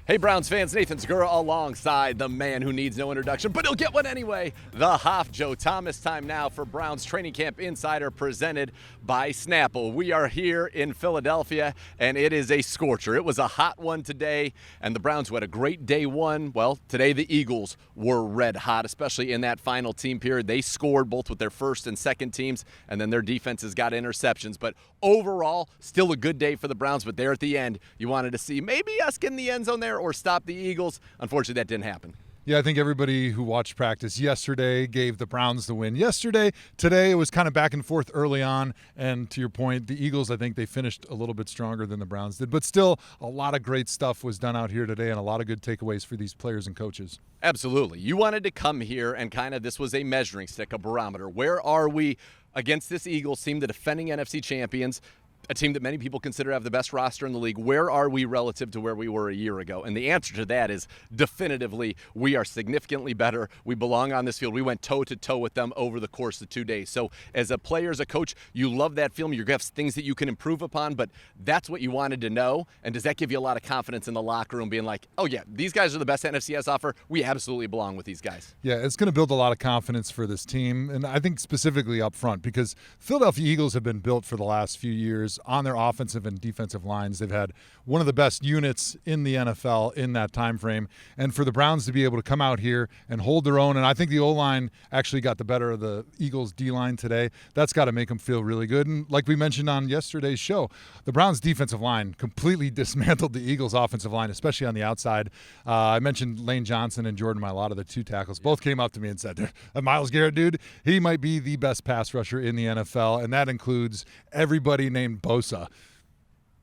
Hey Browns fans, Nathan Zegura alongside the man who needs no introduction, but he'll get one anyway, the Hoff Joe Thomas. Time now for Browns Training Camp Insider presented by Snapple. We are here in Philadelphia, and it is a scorcher. It was a hot one today, and the Browns who had a great day one. Well, today the Eagles were red hot, especially in that final team period. They scored both with their first and second teams, and then their defenses got interceptions. But overall, still a good day for the Browns, but there at the end, you wanted to see maybe us get in the end zone there or stop the Eagles. Unfortunately, that didn't happen. Yeah, I think everybody who watched practice yesterday gave the Browns the win yesterday. Today, it was kind of back and forth early on. And to your point, the Eagles, I think they finished a little bit stronger than the Browns did. But still, a lot of great stuff was done out here today and a lot of good takeaways for these players and coaches. Absolutely. You wanted to come here and this was a measuring stick, a barometer. Where are we against this Eagles team, the defending NFC champions? A team that many people consider to have the best roster in the league. Where are we relative to where we were a year ago? And the answer to that is definitively we are significantly better. We belong on this field. We went toe-to-toe with them over the course of 2 days. So as a player, as a coach, you love that film. You're going to have things that you can improve upon, but that's what you wanted to know. And does that give you a lot of confidence in the locker room being like, oh, yeah, these guys are the best NFC has offer. We absolutely belong with these guys. Yeah, it's going to build a lot of confidence for this team. And I think specifically up front because Philadelphia Eagles have been built for the last few years on their offensive and defensive lines. They've had one of the best units in the NFL in that time frame. And for the Browns to be able to come out here and hold their own, and I think the O-line actually got the better of the Eagles D-line today, that's got to make them feel really good. And like we mentioned on yesterday's show, the Browns defensive line completely dismantled the Eagles offensive line, especially on the outside. I mentioned Lane Johnson and Jordan Mailata, the two tackles, both came up to me and said, Myles Garrett, dude, he might be the best pass rusher in the NFL, and that includes everybody named Bosa.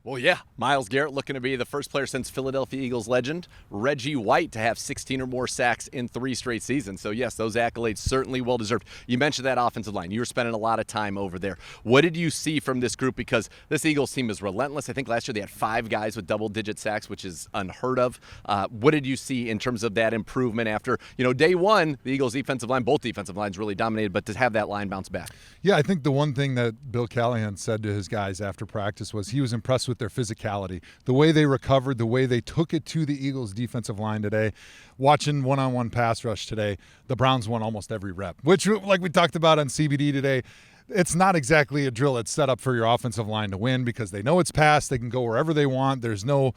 Well, yeah, Myles Garrett looking to be the first player since Philadelphia Eagles legend Reggie White to have 16 or more sacks in 3 straight seasons. So, yes, those accolades certainly well-deserved. You mentioned that offensive line. You were spending a lot of time over there. What did you see from this group? Because this Eagles team is relentless. I think last year they had 5 guys with double-digit sacks, which is unheard of. What did you see in terms of that improvement after, day one, the Eagles defensive line, both defensive lines really dominated, but to have that line bounce back? Yeah, I think the one thing that Bill Callahan said to his guys after practice was he was impressed with their physicality, the way they recovered, the way they took it to the Eagles defensive line today. Watching one-on-one pass rush today, the Browns won almost every rep, which, like we talked about on CBD today, it's not exactly a drill that's set up for your offensive line to win because they know it's pass. They can go wherever they want. There's no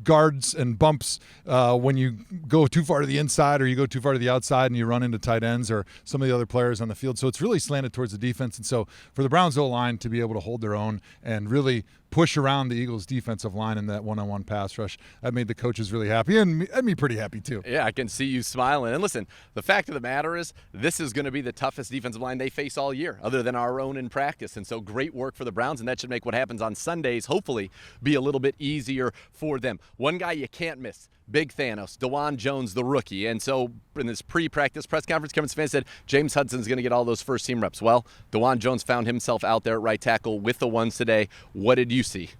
guards and bumps when you go too far to the inside or you go too far to the outside and you run into tight ends or some of the other players on the field. So it's really slanted towards the defense. And so for the Browns O-line to be able to hold their own and really push around the Eagles defensive line in that one-on-one pass rush, that made the coaches really happy and me pretty happy too. Yeah, I can see you smiling. And listen, the fact of the matter is this is going to be the toughest defensive line they face all year other than our own in practice. And so great work for the Browns, and that should make what happens on Sundays hopefully be a little bit easier for them. One guy you can't miss, Big Thanos, Dawand Jones, the rookie. And so in this pre-practice press conference, Kevin Stefanski said James Hudson's going to get all those first-team reps. Well, Dawand Jones found himself out there at right tackle with the ones today. What did you see?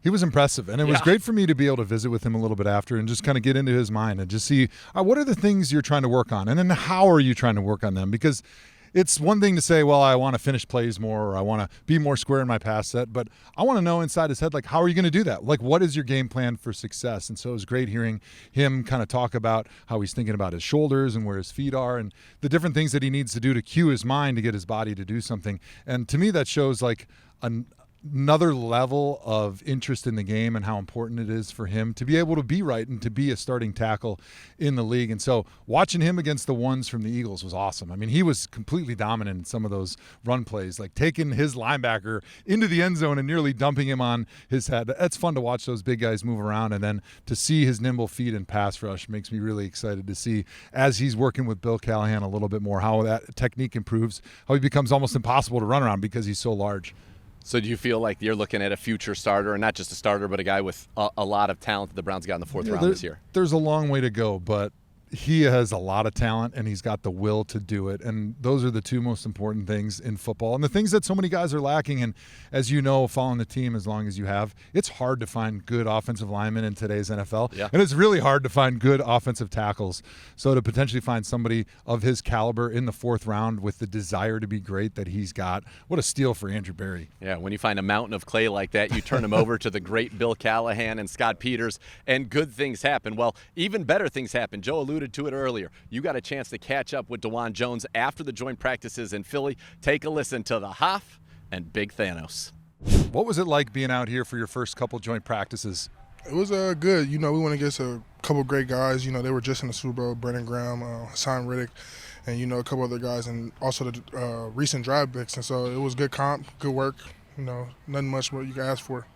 He was impressive, and it was great for me to be able to visit with him a little bit after and just kind of get into his mind and just see what are the things you're trying to work on, and then how are you trying to work on them? Because it's one thing to say, well, I want to finish plays more or I want to be more square in my pass set, but I want to know inside his head, like, how are you going to do that? Like, what is your game plan for success? And so it was great hearing him kind of talk about how he's thinking about his shoulders and where his feet are and the different things that he needs to do to cue his mind to get his body to do something. And to me, that shows like another level of interest in the game and how important it is for him to be able to be right and to be a starting tackle in the league. And so watching him against the ones from the Eagles was awesome. I mean, he was completely dominant in some of those run plays, like taking his linebacker into the end zone and nearly dumping him on his head. That's fun to watch those big guys move around, and then to see his nimble feet and pass rush makes me really excited to see as he's working with Bill Callahan a little bit more, how that technique improves, how he becomes almost impossible to run around because he's so large. So do you feel like you're looking at a future starter, and not just a starter, but a guy with a lot of talent that the Browns got in the fourth round this year? There's a long way to go, but he has a lot of talent and he's got the will to do it. And those are the two most important things in football and the things that so many guys are lacking. And as you know, following the team as long as you have, it's hard to find good offensive linemen in today's NFL. Yeah. And it's really hard to find good offensive tackles. So to potentially find somebody of his caliber in the 4th round with the desire to be great that he's got, what a steal for Andrew Berry. Yeah, when you find a mountain of clay like that, you turn him over to the great Bill Callahan and Scott Peters, and good things happen. Well, even better things happen. Joe alluded to it earlier. You got a chance to catch up with Dawand Jones after the joint practices in Philly. Take a listen to the Hoff and Big Thanos. What was it like being out here for your first couple joint practices? It was good. We went against a couple great guys. They were just in the Super Bowl, Brendan Graham, Hassan Riddick, and, a couple other guys, and also the recent draft picks. And so it was good comp, good work, nothing much what you can ask for.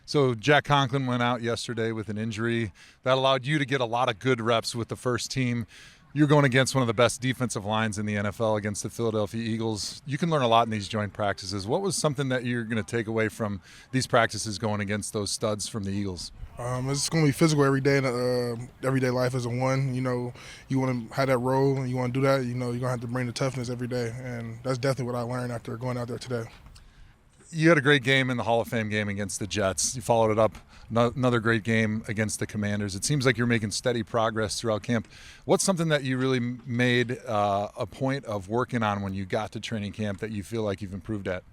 So Jack Conklin went out yesterday with an injury. That allowed you to get a lot of good reps with the first team. You're going against one of the best defensive lines in the NFL against the Philadelphia Eagles. You can learn a lot in these joint practices. What was something that you're going to take away from these practices going against those studs from the Eagles? It's going to be physical every day. Everyday life is a one. You want to have that role and you want to do that. You're going to have to bring the toughness every day. And that's definitely what I learned after going out there today. You had a great game in the Hall of Fame game against the Jets. You followed it up, another great game against the Commanders. It seems like you're making steady progress throughout camp. What's something that you really made a point of working on when you got to training camp that you feel like you've improved at?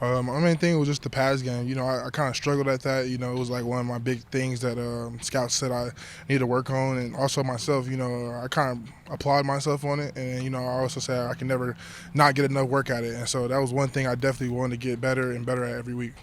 My main thing was just the pass game. I kind of struggled at that. It was like one of my big things that scouts said I need to work on. And also myself, I kind of applaud myself on it. And, I also said I can never not get enough work at it. And so that was one thing I definitely wanted to get better and better at every week.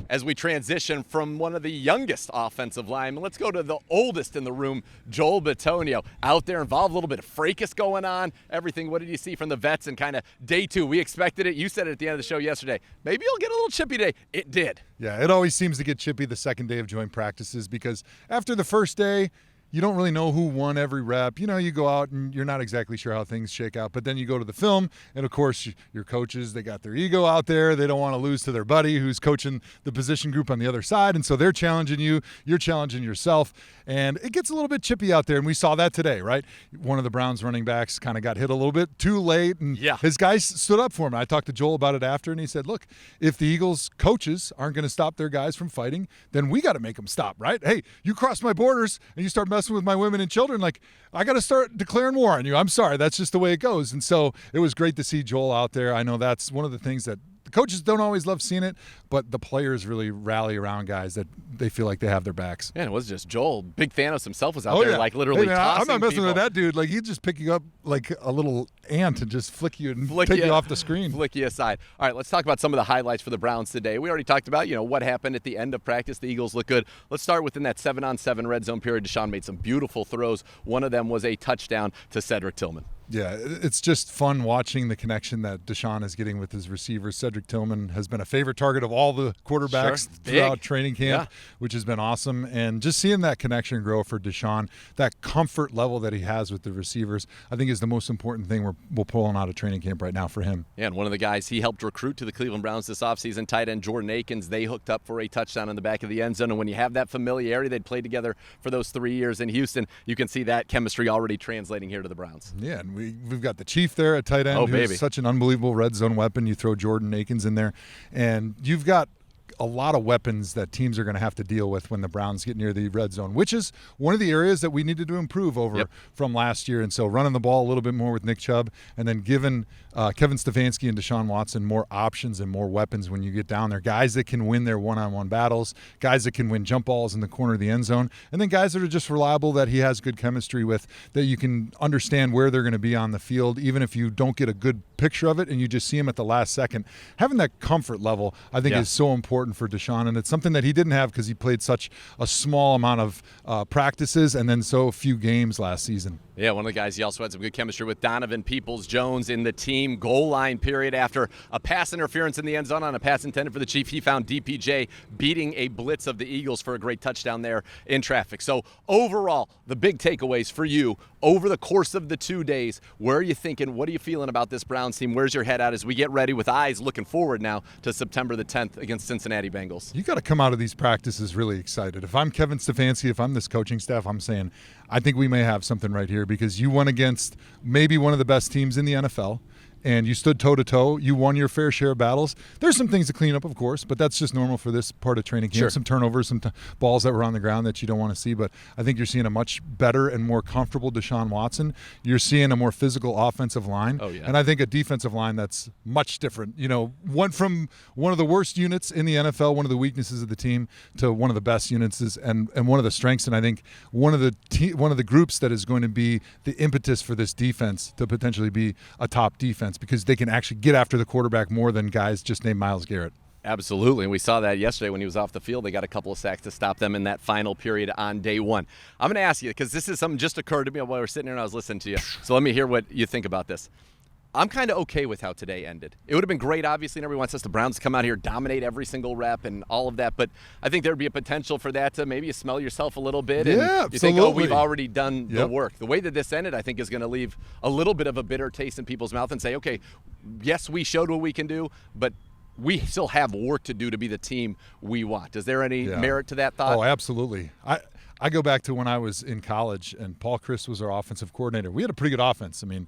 As we transition from one of the youngest offensive linemen, let's go to the oldest in the room, Joel Bitonio. Out there involved, a little bit of fracas going on, everything. What did you see from the vets in kind of day 2? We expected it. You said it at the end of the show yesterday. Maybe you'll get a little chippy day. It did. Yeah, it always seems to get chippy the second day of joint practices because after the first day, you don't really know who won every rep. You go out and you're not exactly sure how things shake out. But then you go to the film, and, of course, your coaches, they got their ego out there. They don't want to lose to their buddy who's coaching the position group on the other side. And so they're challenging you. You're challenging yourself. And it gets a little bit chippy out there. And we saw that today, right? One of the Browns running backs kind of got hit a little bit too late. And his guys stood up for him. I talked to Joel about it after, and he said, look, if the Eagles coaches aren't going to stop their guys from fighting, then we got to make them stop, right? Hey, you cross my borders and you start messing with my women and children, like, I got to start declaring war on you. I'm sorry. That's just the way it goes. And so it was great to see Joel out there. I know that's one of the things that the coaches don't always love seeing it, but the players really rally around guys that they feel like they have their backs. Yeah, it was just Joel. Big Thanos himself was out there, like literally tossing I'm not messing people. with that dude. Like, he'd just pick you up like a little ant and just flick you and take you off the screen. Flick you aside. All right, let's talk about some of the highlights for the Browns today. We already talked about, what happened at the end of practice. The Eagles look good. Let's start within that 7-on-7 red zone period. DeJuan made some beautiful throws. One of them was a touchdown to Cedric Tillman. Yeah, it's just fun watching the connection that DeJuan is getting with his receivers. Cedric Tillman has been a favorite target of all the quarterbacks throughout training camp, which has been awesome. And just seeing that connection grow for DeJuan, that comfort level that he has with the receivers, I think is the most important thing we're pulling out of training camp right now for him. Yeah, and one of the guys he helped recruit to the Cleveland Browns this offseason, tight end Jordan Akins, they hooked up for a touchdown in the back of the end zone. And when you have that familiarity, they'd played together for those 3 years in Houston, you can see that chemistry already translating here to the Browns. Yeah, and we've got the Chief there at tight end, who's such an unbelievable red zone weapon. You throw Jordan Akins in there, and you've got a lot of weapons that teams are going to have to deal with when the Browns get near the red zone, which is one of the areas that we needed to improve over from last year. And so running the ball a little bit more with Nick Chubb, and then giving Kevin Stefanski and Deshaun Watson more options and more weapons when you get down there. Guys that can win their one-on-one battles, guys that can win jump balls in the corner of the end zone, and then guys that are just reliable that he has good chemistry with, that you can understand where they're going to be on the field, even if you don't get a good picture of it and you just see him at the last second. Having that comfort level, I think, is so important for Deshaun, and it's something that he didn't have because he played such a small amount of practices and then so few games last season. Yeah, one of the guys he also had some good chemistry with, Donovan Peoples-Jones, in the team goal line period after a pass interference in the end zone on a pass intended for the Chief. He found DPJ beating a blitz of the Eagles for a great touchdown there in traffic. So overall, the big takeaways for you over the course of the 2 days, where are you thinking, what are you feeling about this Browns team? Where's your head at as we get ready with eyes looking forward now to September the 10th against Cincinnati Bengals? You got to come out of these practices really excited. If I'm Kevin Stefanski, if I'm this coaching staff, I'm saying, I think we may have something right here because you went against maybe one of the best teams in the NFL. And you stood toe-to-toe. You won your fair share of battles. There's some things to clean up, of course, but that's just normal for this part of training camp. Sure. Some turnovers, some balls that were on the ground that you don't want to see. But I think you're seeing a much better and more comfortable Deshaun Watson. You're seeing a more physical offensive line. Oh, yeah. And I think a defensive line that's much different. Went from one of the worst units in the NFL, one of the weaknesses of the team, to one of the best units and one of the strengths. And I think one of the groups that is going to be the impetus for this defense to potentially be a top defense, because they can actually get after the quarterback more than guys just named Myles Garrett. Absolutely, and we saw that yesterday when he was off the field. They got a couple of sacks to stop them in that final period on day one. I'm going to ask you, because this is something just occurred to me while we were sitting here and I was listening to you, so let me hear what you think about this. I'm kind of okay with how today ended. It would have been great, obviously, and everyone wants us the Browns to come out here, dominate every single rep and all of that, but I think there would be a potential for that to maybe you smell yourself a little bit and Yeah, you think, oh, absolutely. we've already done the Yep. work. The way that this ended, I think, is going to leave a little bit of a bitter taste in people's mouth and say, okay, yes, we showed what we can do, but we still have work to do to be the team we want. Is there any merit to that thought? Oh, absolutely. I go back to when I was in college and Paul Chris was our offensive coordinator. We had a pretty good offense. I mean,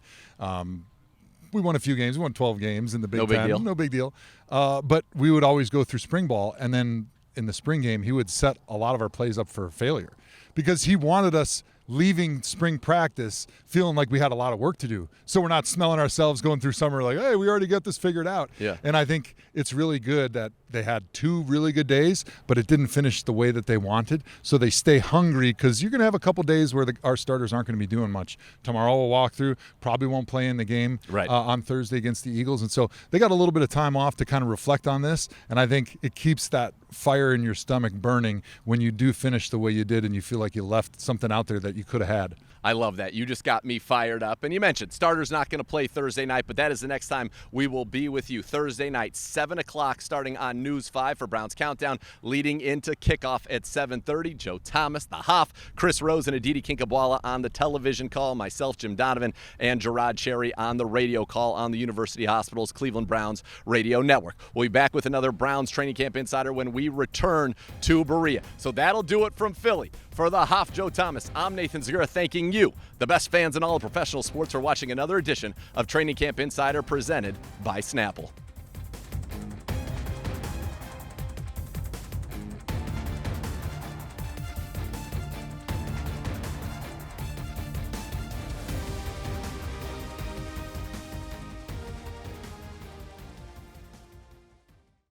we won a few games. We won 12 games in the Big Ten. No big deal. No big deal. But we would always go through spring ball, and then in the spring game, he would set a lot of our plays up for failure because he wanted us leaving spring practice feeling like we had a lot of work to do. So we're not smelling ourselves going through summer like, hey, we already got this figured out. Yeah. And I think it's really good that they had 2 really good days, but it didn't finish the way that they wanted. So they stay hungry because you're going to have a couple days where our starters aren't going to be doing much. Tomorrow we'll walk through, probably won't play in the game on Thursday against the Eagles. And so they got a little bit of time off to kind of reflect on this. And I think it keeps that fire in your stomach burning when you do finish the way you did and you feel like you left something out there that you could have had. I love that. You just got me fired up. And you mentioned starters not going to play Thursday night, but that is the next time we will be with you. Thursday night, 7 o'clock, starting on News 5 for Browns Countdown, leading into kickoff at 7:30. Joe Thomas, the Hoff, Chris Rose, and Aditi Kinkabwala on the television call. Myself, Jim Donovan, and Gerard Cherry on the radio call on the University Hospital's Cleveland Browns radio network. We'll be back with another Browns Training Camp Insider when we return to Berea. So that'll do it from Philly. For the Hoff, Joe Thomas, I'm Nathan Zegura, thanking you, the best fans in all of professional sports, for watching another edition of Training Camp Insider presented by Snapple.